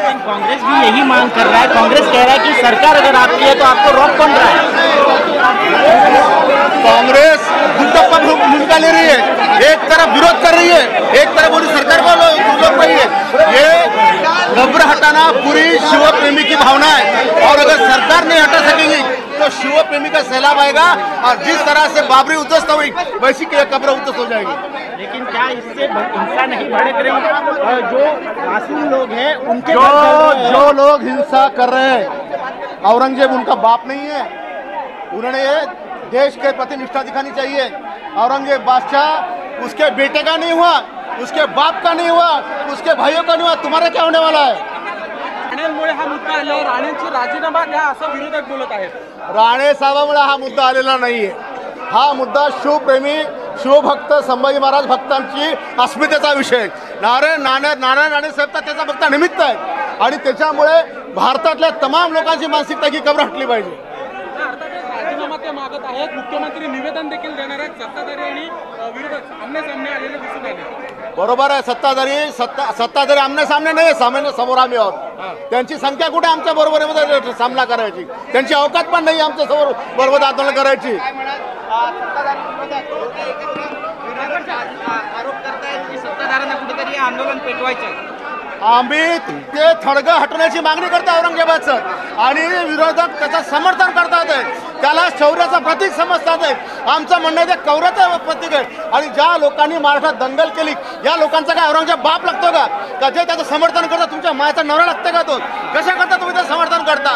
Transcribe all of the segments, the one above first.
कांग्रेस भी यही मांग कर रहा है। कांग्रेस कह रहा है कि सरकार अगर आपकी है तो आपको रोक कौन रहा है? कांग्रेस दुपट्टा भूमिका ले रही है, एक तरफ विरोध कर रही है, एक तरफ पूरी सरकार को रोक रही है। ये घबरा हटाना पूरी शिव प्रेमी की भावना है, और अगर सरकार नहीं हटा सकेगी तो शिव प्रेमी का सैलाब आएगा, और जिस तरह से बाबरी उध्वस्त हुई वैसी की कब्र उध्वस्त हो जाएगी। लेकिन क्या इससे हिंसा नहीं भड़क रही? जो मासूम लोग हैं उनके जो लोग हिंसा कर रहे हैं, औरंगजेब उनका बाप नहीं है। उन्होंने ये देश के प्रति निष्ठा दिखानी चाहिए। औरंगजेब बादशाह उसके बेटे का नहीं हुआ, उसके बाप का नहीं हुआ, उसके भाइयों का नहीं हुआ, तुम्हारा क्या होने वाला है? राणेंमुळे हा मुद्दा आला, राणेंची राजीनामा द्या असं विरोधक बोलत आहेत। राणे साहेबांमुळे हा मुद्दा आलेला नाहीये। हा मुद्दा शिवप्रेमी शिवभक्त संभाजी महाराज भक्तांची अस्मितेचा विषय। नारायण राणे साहेब त्याचा फक्त निमित्त आहे, आणि त्याच्यामुळे भारतातल्या तमाम लोकांची मानसिकता की कब्र हटली पाहिजे। राजीनामा ते मागत आहेत, मुख्यमंत्री निवेदन देखील देणार आहेत। सत्ताधारी आणि विरोधक आमने सामने आलेले दिसून आले। बरोबर आहे, सत्ताधारी आमने सामने नाही, सामने समोर आम्ही आहोत। त्यांची संख्या कुठे आमच्या बरोबरीमध्ये सामना करायची? त्यांची अवकाश पण नाही आमच्या समोर बरोबर आंदोलन करायची। आरोप करतायत की सत्ताधाऱ्यांना कुठेतरी आंदोलन पेटवायचं। आम्ही ते थडगं हटवण्याची मागणी करतो औरंगजेबाचं, आणि विरोधक त्याचं समर्थन करतात, त्याला शौर्याचं प्रतीक समजतात। आमचं म्हणणं आहे ते कौर्याचं प्रतीक आहे, आणि ज्या लोकांनी महाराष्ट्रात दंगल केली या लोकांचा काय औरंगजेब बाप लागतो का जे त्याचं समर्थन करतात? तुमच्या मायाचा नवरा लागतं का तो? कशा करता तुम्ही त्याचं समर्थन करता?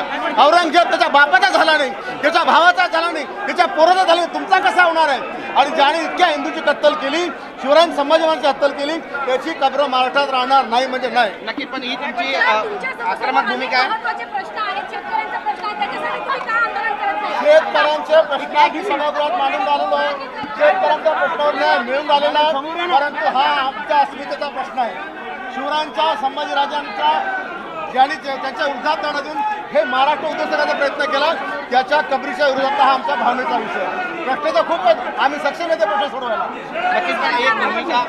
औरंगजेब त्याच्या बापाचा झाला नाही, त्याच्या भावाचा झाला नाही, त्याच्या पोराचा झाला नाही, तुमचा कसा होणार आहे? आणि ज्याने इतक्या हिंदूची कत्तल केली, शिवराय संभाजी महाराजांची हत्या केली, त्याची कब्र महाराष्ट्रात राहणार नाही म्हणजे नाही। नक्की, पण ही तुमची आक्रमक भूमिका आहे। शेतकऱ्यांचे प्रश्न ही सभागृहात मांडून झालेलो आहे। शेतकऱ्यांच्या प्रश्नावर न्याय मिळून झालेला आहे, परंतु हा आमच्या अस्मितेचा प्रश्न आहे। शिवरायांच्या संभाजीराजांच्या ज्यांनी त्यांच्या विरोधात लढा देऊन हे महाराष्ट्र उद्ध्वस्त करण्याचा प्रयत्न केला, त्याच्या कबरीच्या विरोधात हा आमचा भावनेचा विषय आहे। प्रश्न तर खूप आहेत, आम्ही सक्षम आहे ते प्रश्न सोडवायला। नक्कीच, पण एक भूमिका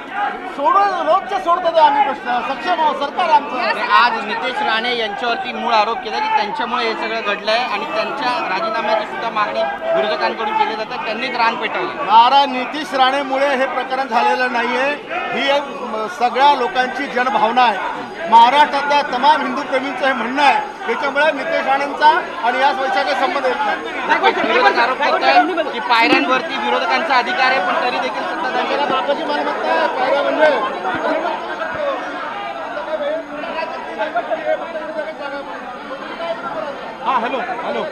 रोजचे सोडतो ते आम्ही प्रश्न, सक्षम आहोत, सरकार आमचं। आज नितेश राणे यांच्यावरती मूळ आरोप केला की त्यांच्यामुळे हे सगळं घडलंय, आणि त्यांच्या राजीनाम्याची सुद्धा मागणी विरोधकांकडून केली जाते, त्यांनीच रान पेटवलं। नारायण नितीश राणेमुळे हे प्रकरण झालेलं नाहीये, ही एक सगळ्या लोकांची जनभावना आहे। महाराष्ट्रातल्या तमाम हिंदू प्रेमींचं हे म्हणणं आहे, त्याच्यामुळे नितेश राणेंचा आणि या वैशाखी संबंध येत नाही। विरोधक आरोप करतायत की पायऱ्यांवरती विरोधकांचा अधिकार आहे, पण तरी देखील सत्ताधाऱ्यांना बापाची मालमत्ता आहे पायऱ्या म्हणजे। हा हॅलो हॅलो